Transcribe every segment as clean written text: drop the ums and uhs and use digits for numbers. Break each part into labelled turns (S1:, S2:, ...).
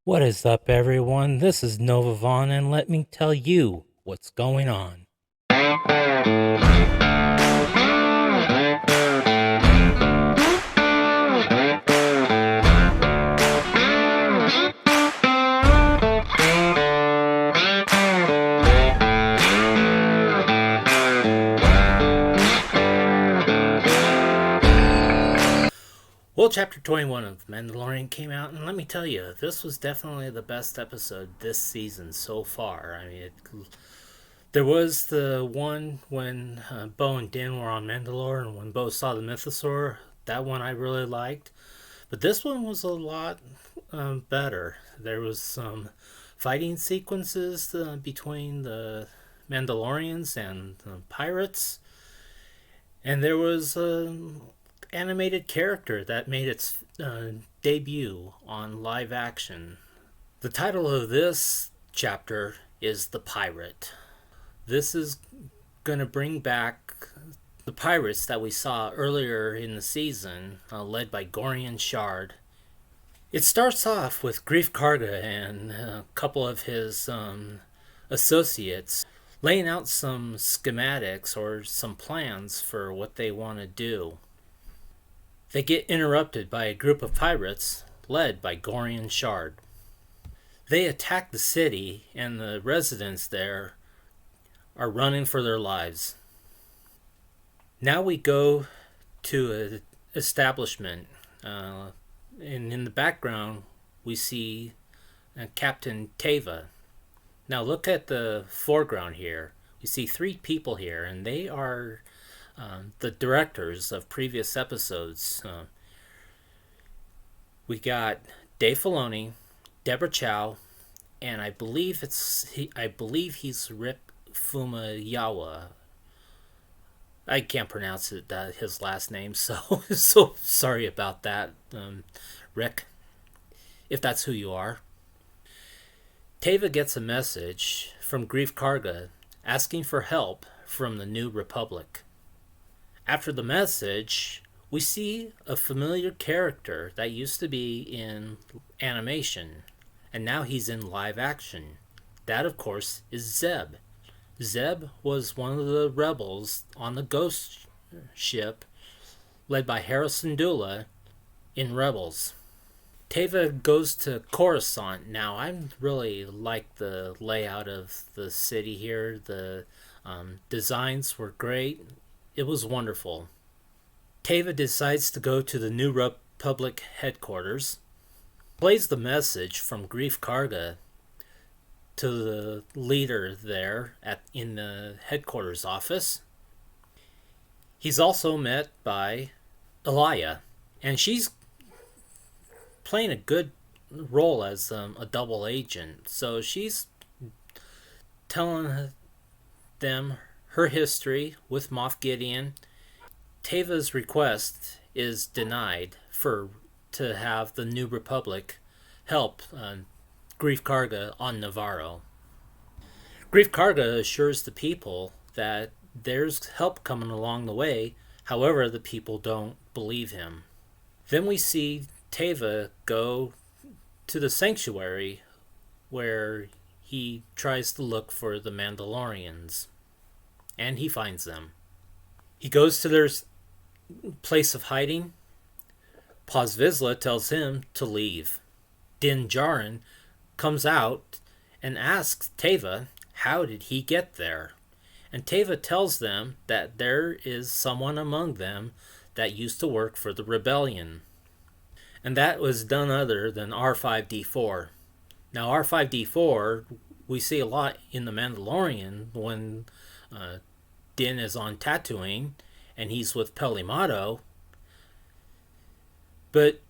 S1: What is up, everyone? This is Nova Vaughn, and let me tell you what's going on. Well, Chapter 21 of Mandalorian came out, and let me tell you, this was definitely the best episode this season so far. There was the one when Bo and Din were on Mandalore, and when Bo saw the Mythosaur. That one I really liked. But this one was a lot better. There was some fighting sequences between the Mandalorians and the pirates, and there was an animated character that made its debut on live action. The title of this chapter is The Pirate. This is going to bring back the pirates that we saw earlier in the season, led by Gorian Shard. It starts off with Grief Karga and a couple of his associates laying out some schematics or some plans for what they want to do. They get interrupted by a group of pirates led by Gorian Shard. They attack the city, and the residents there are running for their lives. Now we go to an establishment, and in the background we see Captain Teva. Now look at the foreground here. We see three people here, and they are the directors of previous episodes. We got Dave Filoni, Deborah Chow, and I believe he's Rick Fumayawa. I can't pronounce his last name, so sorry about that, Rick, if that's who you are. Teva gets a message from Grief Karga asking for help from the New Republic. After the message, we see a familiar character that used to be in animation, and now he's in live action. That, of course, is Zeb. Zeb was one of the rebels on the Ghost ship led by Harrison Dula in Rebels. Teva goes to Coruscant. Now, I really like the layout of the city here. The designs were great. It was wonderful. Teva decides to go to the New Republic headquarters, plays the message from Grief Karga to the leader there in the headquarters office. He's also met by Elia, and she's playing a good role as a double agent. So she's telling them her history with Moff Gideon. Teva's request is denied to have the New Republic help Grief Karga on Navarro. Grief Karga assures the people that there's help coming along the way, however the people don't believe him. Then we see Teva go to the sanctuary where he tries to look for the Mandalorians, and he finds them. He goes to their place of hiding. Paz Vizsla tells him to leave. Din Djarin comes out and asks Teva how did he get there. And Teva tells them that there is someone among them that used to work for the rebellion. And that was none other than R5-D4. Now R5-D4 we see a lot in The Mandalorian when Din is on Tatooine and he's with Pelimato. But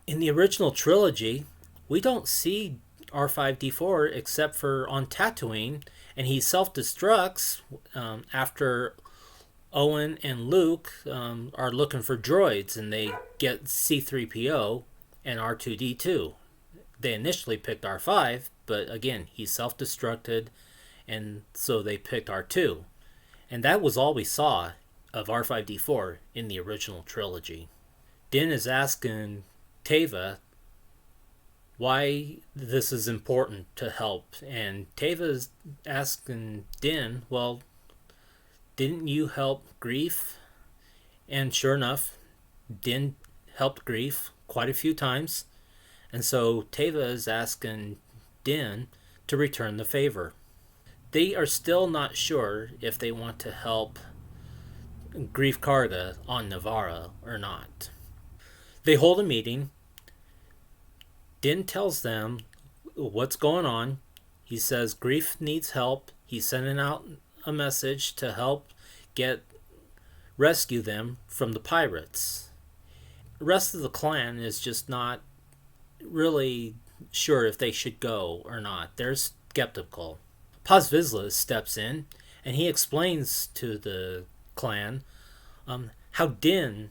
S1: in the original trilogy, we don't see R5-D4 except for on Tatooine, and he self-destructs after Owen and Luke are looking for droids, and they get C-3PO and R2-D2. They initially picked R5, but again, he self-destructed, and so they picked R2. And that was all we saw of R5-D4 in the original trilogy. Din is asking Teva why this is important to help. And Teva is asking Din, well, didn't you help Grief? And sure enough, Din helped Grief quite a few times. And so Teva is asking Din to return the favor. They are still not sure if they want to help Grief Karga on Navarra or not. They hold a meeting. Din tells them what's going on. He says Grief needs help. He's sending out a message to help rescue them from the pirates. The rest of the clan is just not really sure if they should go or not. They're skeptical. Paz Vizsla steps in and he explains to the clan how Din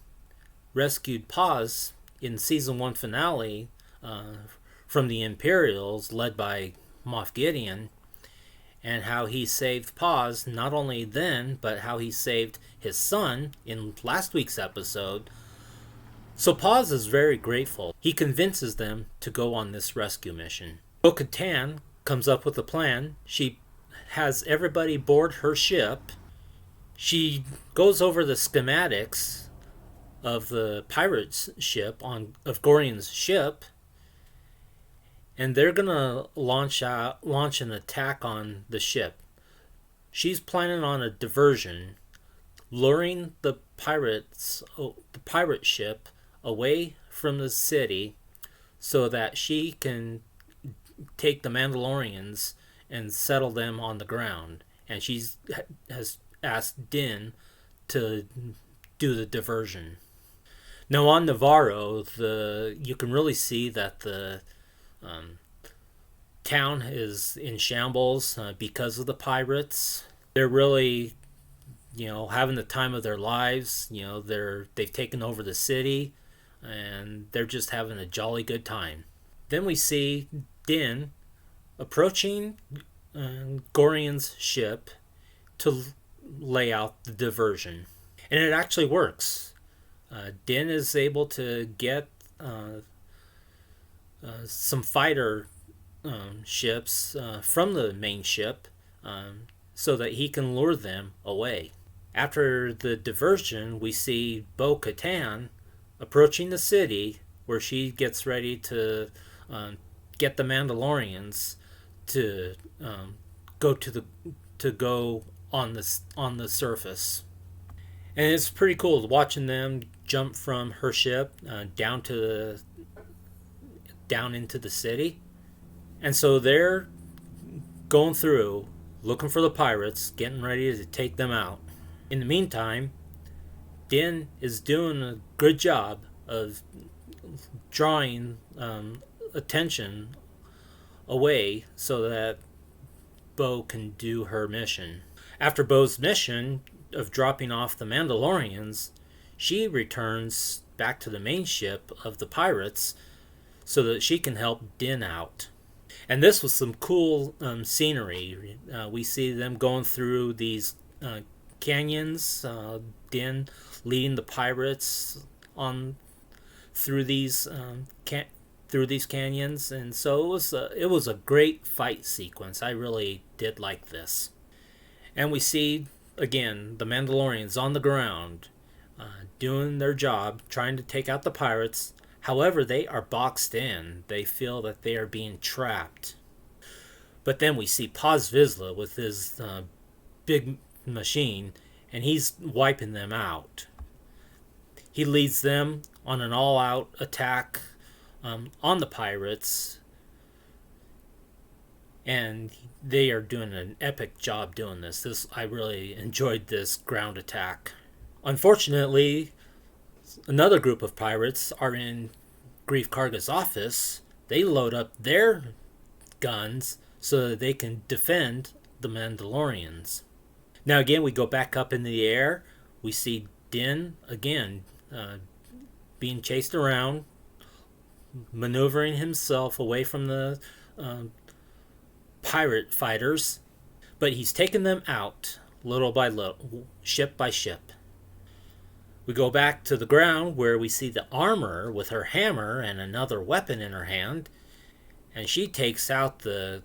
S1: rescued Paz in season 1 finale from the Imperials led by Moff Gideon, and how he saved Paz not only then, but how he saved his son in last week's episode. So Paz is very grateful. He convinces them to go on this rescue mission. Bo-Katan comes up with a plan. She has everybody board her ship. She goes over the schematics of the pirates' ship, of Gorian's ship, and they're gonna launch an attack on the ship. She's planning on a diversion, luring the pirate ship away from the city so that she can take the Mandalorians and settle them on the ground. And she has asked Din to do the diversion. Now on Navarro, you can really see that the town is in shambles because of the pirates. They're really, having the time of their lives. They've taken over the city, and they're just having a jolly good time. Then we see Din approaching Gorian's ship to lay out the diversion, and it actually works. Din is able to get some fighter ships from the main ship so that he can lure them away. After the diversion, we see Bo-Katan approaching the city, where she gets ready to get the Mandalorians to go on the surface. And it's pretty cool watching them jump from her ship down into the city. And so they're going through, looking for the pirates, getting ready to take them out. In the meantime, Din is doing a good job of drawing attention away so that Bo can do her mission. After Bo's mission of dropping off the Mandalorians, she returns back to the main ship of the pirates so that she can help Din out. And this was some cool scenery. We see them going through these canyons, Din leading the pirates on through these canyons, and so it was a great fight sequence. I really did like this. And we see again the Mandalorians on the ground doing their job, trying to take out the pirates. However, they are boxed in. They feel that they are being trapped. But then we see Paz Vizsla with his big machine, and he's wiping them out. He leads them on an all-out attack on the pirates, and they are doing an epic job doing this. I really enjoyed this ground attack. Unfortunately, another group of pirates are in Grief Karga's office. They load up their guns so that they can defend the Mandalorians. Now again, we go back up in the air. We see Din again being chased around, maneuvering himself away from the pirate fighters, but he's taken them out little by little, ship by ship. We go back to the ground where we see the armorer with her hammer and another weapon in her hand, and she takes out the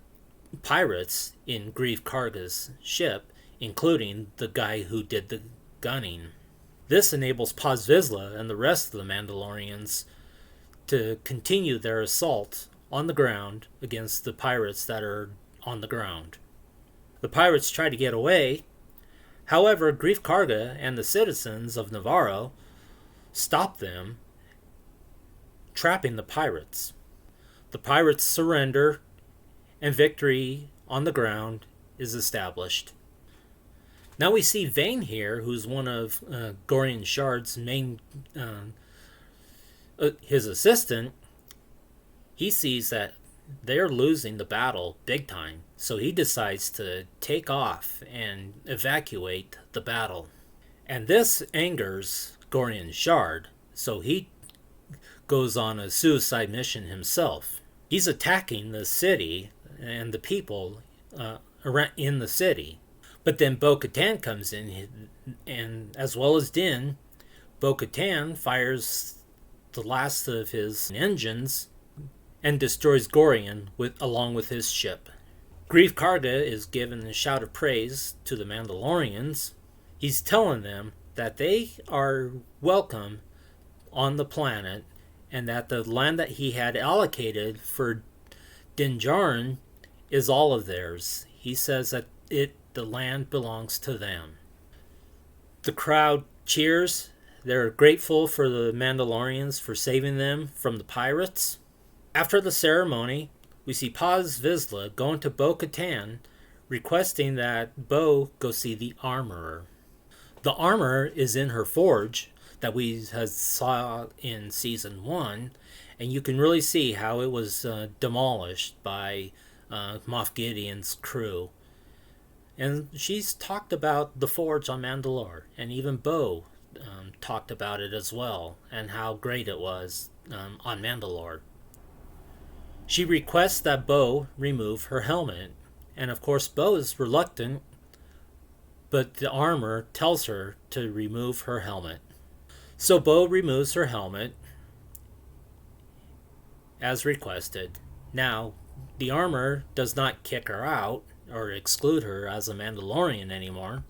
S1: pirates in Greef Karga's ship, including the guy who did the gunning. This enables Paz Vizsla and the rest of the Mandalorians to continue their assault on the ground against the pirates that are on the ground. The pirates try to get away. However, Greef Karga and the citizens of Navarro stop them, trapping the pirates. The pirates surrender, and victory on the ground is established. Now we see Vane here, who's one of Gorian Shard's main, his assistant. He sees that they're losing the battle big time, so he decides to take off and evacuate the battle. And this angers Gorian Shard, so he goes on a suicide mission himself. He's attacking the city and the people in the city. But then Bo-Katan comes in, and as well as Din, Bo-Katan fires the last of his engines and destroys Gorian along with his ship. Greef Karga is given a shout of praise to the Mandalorians. He's telling them that they are welcome on the planet, and that the land that he had allocated for Din Djarin is all of theirs. He says that the land belongs to them. The crowd cheers. They're grateful for the Mandalorians for saving them from the pirates. After the ceremony, we see Paz Vizsla going to Bo-Katan, requesting that Bo go see the armorer. The armor is in her forge that we saw in Season 1, and you can really see how it was demolished by Moff Gideon's crew. And she's talked about the forge on Mandalore, and even Bo talked about it as well, and how great it was on Mandalore. She requests that Bo remove her helmet, and of course Bo is reluctant, but the armor tells her to remove her helmet. So Bo removes her helmet as requested. Now, the armor does not kick her out or exclude her as a Mandalorian anymore,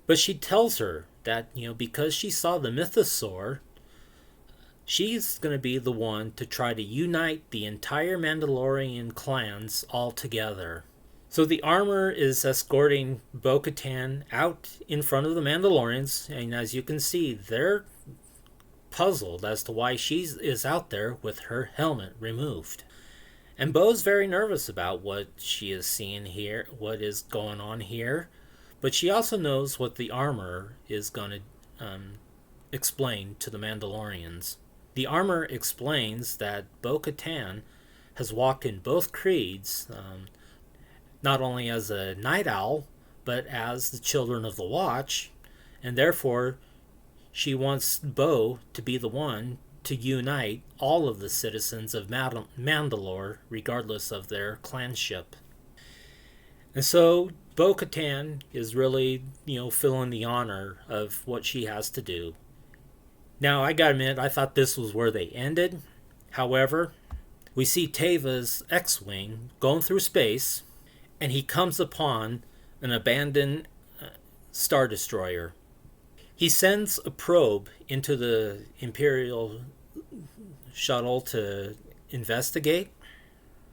S1: but she tells her that, because she saw the mythosaur, she's going to be the one to try to unite the entire Mandalorian clans all together. So the armor is escorting Bo-Katan out in front of the Mandalorians, and as you can see, they're puzzled as to why she is out there with her helmet removed. And Bo's very nervous about what she is seeing here, what is going on here, but she also knows what the armor is going to explain to the Mandalorians. The armor explains that Bo-Katan has walked in both creeds, not only as a night owl, but as the Children of the Watch, and therefore she wants Bo to be the one to unite all of the citizens of Mandalore, regardless of their clanship. And so Bo-Katan is really, feeling the honor of what she has to do. Now, I gotta admit, I thought this was where they ended. However, we see Teva's X-Wing going through space, and he comes upon an abandoned Star Destroyer. He sends a probe into the Imperial shuttle to investigate.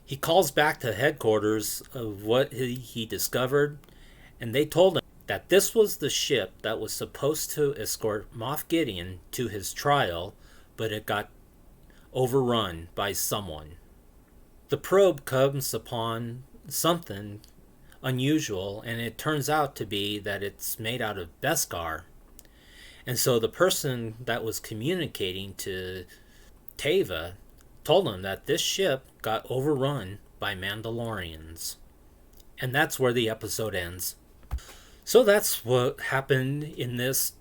S1: He calls back to headquarters of what he discovered, and they told him that this was the ship that was supposed to escort Moff Gideon to his trial, but it got overrun by someone. The probe comes upon something unusual, and it turns out to be that it's made out of Beskar. And so the person that was communicating to Teva told him that this ship got overrun by Mandalorians. And that's where the episode ends. So that's what happened in this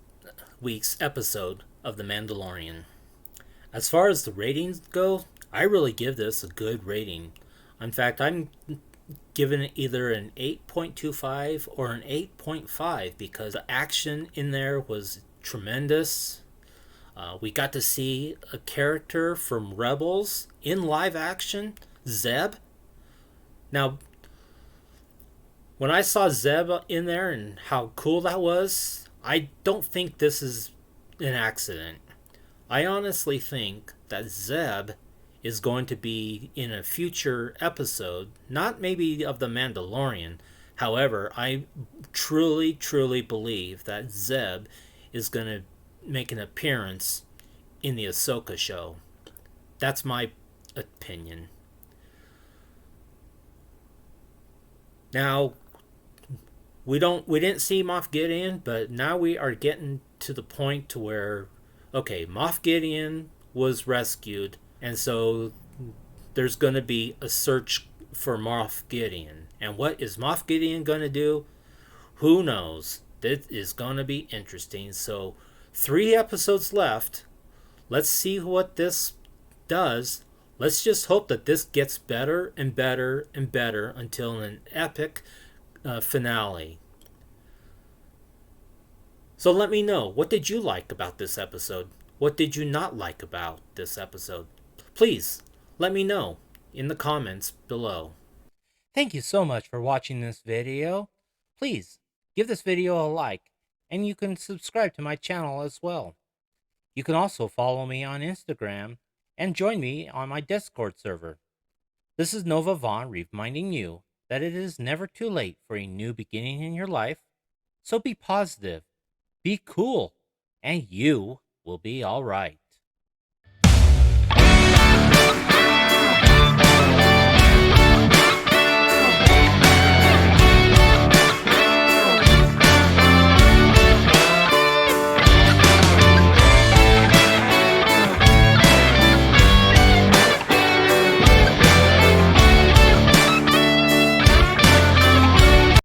S1: week's episode of The Mandalorian. As far as the ratings go, I really give this a good rating. In fact, I'm giving it either an 8.25 or an 8.5 because the action in there was tremendous. We got to see a character from Rebels in live action. Zeb. Now, when I saw Zeb in there and how cool that was, I don't think this is an accident. I honestly think that Zeb is going to be in a future episode, not maybe of The Mandalorian. However, I truly, truly believe that Zeb is going to make an appearance in the Ahsoka show. That's my opinion. Now, we didn't see Moff Gideon, but now we are getting to the point to where okay, Moff Gideon was rescued, and so there's going to be a search for Moff Gideon. And what is Moff Gideon going to do? Who knows? This is going to be interesting. So, 3 episodes left. Let's see what this does. Let's just hope that this gets better and better and better until an epic finale. So let me know, what did you like about this episode? What did you not like about this episode? Please let me know in the comments below. Thank you so much for watching this video. Please give this video a like, and you can subscribe to my channel as well. You can also follow me on Instagram and join me on my Discord server. This is Nova Vaughn reminding you that it is never too late for a new beginning in your life. So be positive, be cool, and you will be all right.